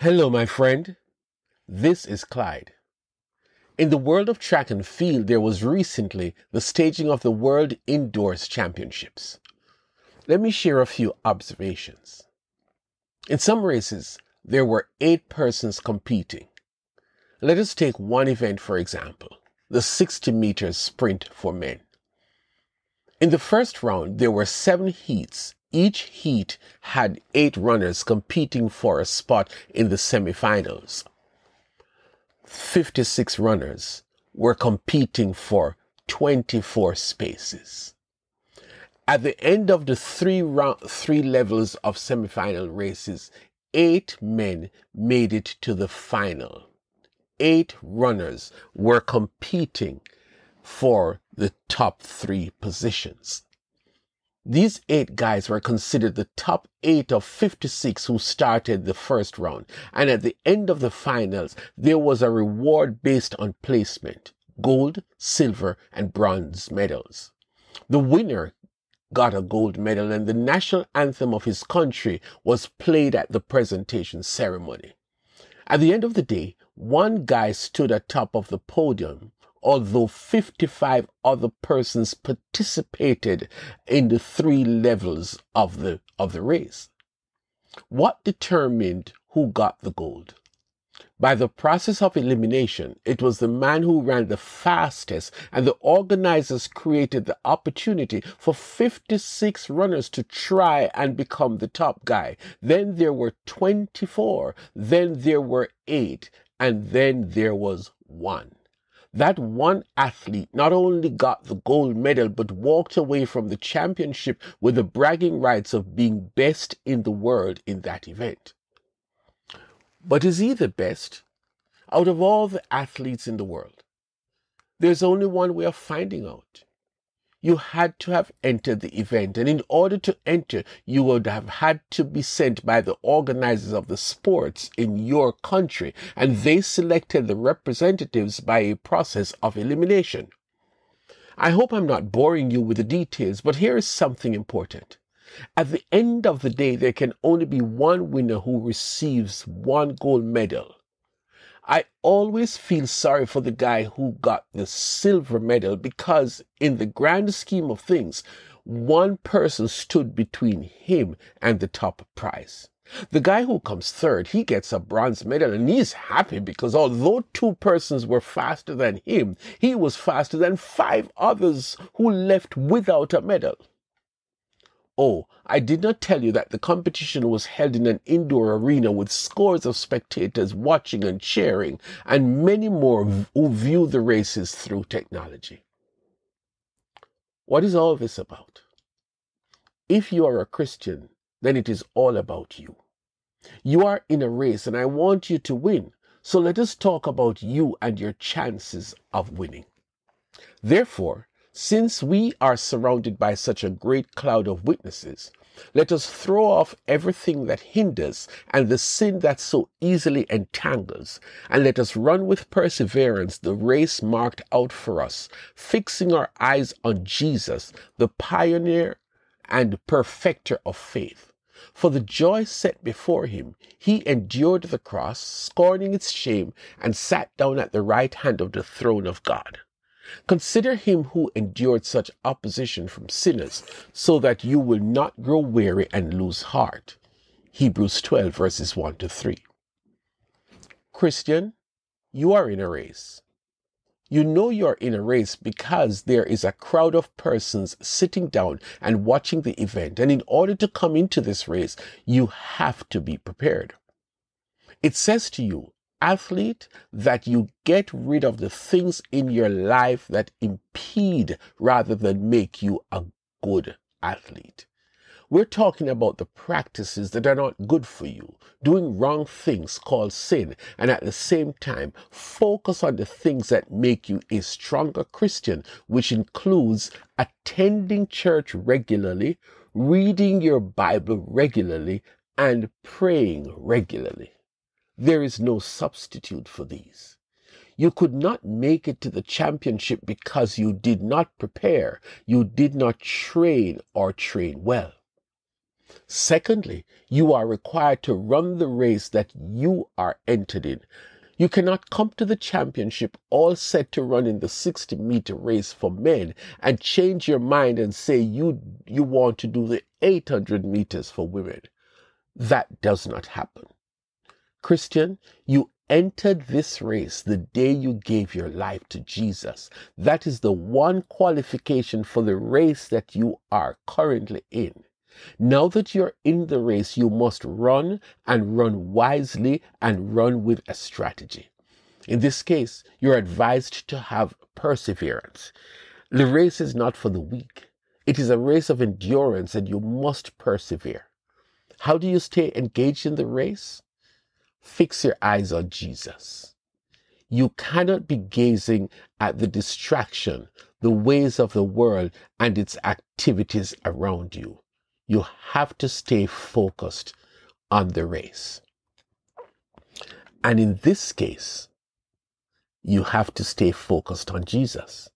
Hello, my friend. This is Clyde. In the world of track and field, there was recently the staging of the World Indoors Championships. Let me share a few observations. In some races, there were 8 persons competing. Let us take one event, for example, the 60 meters sprint for men. In the first round, there were 7 heats. Each heat had 8 runners competing for a spot in the semifinals. 56 runners were competing for 24 spaces. At the end of the 3 levels of semifinal races, 8 men made it to the final. 8 runners were competing for the top 3 positions. These 8 guys were considered the top 8 of 56 who started the first round. And at the end of the finals, there was a reward based on placement: gold, silver, and bronze medals. The winner got a gold medal, and the national anthem of his country was played at the presentation ceremony. At the end of the day, one guy stood atop of the podium, although 55 other persons participated in the 3 levels of the race. What determined who got the gold? By the process of elimination, it was the man who ran the fastest, and the organizers created the opportunity for 56 runners to try and become the top guy. Then there were 24, then there were 8, and then there was 1. That one athlete not only got the gold medal, but walked away from the championship with the bragging rights of being best in the world in that event. But is he the best? Out of all the athletes in the world, there's only one way of finding out. You had to have entered the event, and in order to enter, you would have had to be sent by the organizers of the sports in your country, and they selected the representatives by a process of elimination. I hope I'm not boring you with the details, but here is something important. At the end of the day, there can only be one winner who receives 1 gold medal. I always feel sorry for the guy who got the silver medal, because in the grand scheme of things, one person stood between him and the top prize. The guy who comes third, he gets a bronze medal, and he's happy because although 2 persons were faster than him, he was faster than 5 others who left without a medal. Oh, I did not tell you that the competition was held in an indoor arena with scores of spectators watching and cheering, and many more who view the races through technology. What is all this about? If you are a Christian, then it is all about you. You are in a race, and I want you to win. So let us talk about you and your chances of winning. Therefore, since we are surrounded by such a great cloud of witnesses, let us throw off everything that hinders and the sin that so easily entangles, and let us run with perseverance the race marked out for us, fixing our eyes on Jesus, the pioneer and perfecter of faith. For the joy set before him, he endured the cross, scorning its shame, and sat down at the right hand of the throne of God. Consider him who endured such opposition from sinners, so that you will not grow weary and lose heart. Hebrews 12 verses 1 to 3. Christian, you are in a race. You know you're in a race because there is a crowd of persons sitting down and watching the event, and in order to come into this race, you have to be prepared. It says to you, athlete, that you get rid of the things in your life that impede rather than make you a good athlete. We're talking about the practices that are not good for you, doing wrong things called sin, and at the same time focus on the things that make you a stronger Christian, which includes attending church regularly, reading your Bible regularly, and praying regularly. There is no substitute for these. You could not make it to the championship because you did not prepare, you did not train or train well. Secondly, you are required to run the race that you are entered in. You cannot come to the championship all set to run in the 60-meter race for men and change your mind and say you want to do the 800 meters for women. That does not happen. Christian, you entered this race the day you gave your life to Jesus. That is the one qualification for the race that you are currently in. Now that you're in the race, you must run and run wisely and run with a strategy. In this case, you're advised to have perseverance. The race is not for the weak. It is a race of endurance and you must persevere. How do you stay engaged in the race? Fix your eyes on Jesus. You cannot be gazing at the distraction, the ways of the world and its activities around you. You have to stay focused on the race. And in this case, you have to stay focused on Jesus.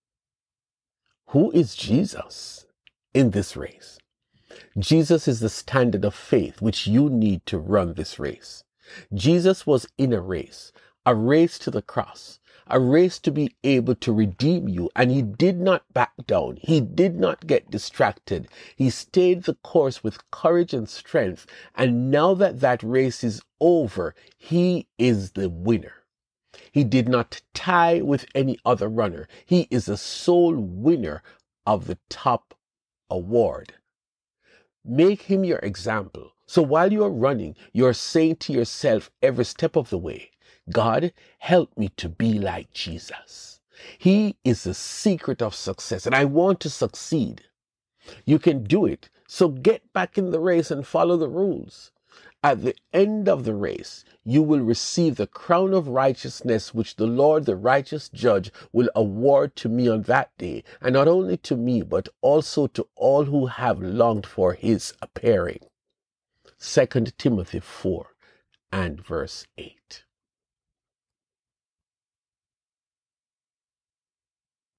Who is Jesus in this race? Jesus is the standard of faith which you need to run this race. Jesus was in a race to the cross, a race to be able to redeem you, and he did not back down. He did not get distracted. He stayed the course with courage and strength, and now that that race is over, he is the winner. He did not tie with any other runner. He is the sole winner of the top award. Make him your example. So while you are running, you are saying to yourself every step of the way, God, help me to be like Jesus. He is the secret of success, and I want to succeed. You can do it. So get back in the race and follow the rules. At the end of the race, you will receive the crown of righteousness which the Lord, the righteous judge, will award to me on that day, and not only to me, but also to all who have longed for his appearing. 2 Timothy 4 and verse 8.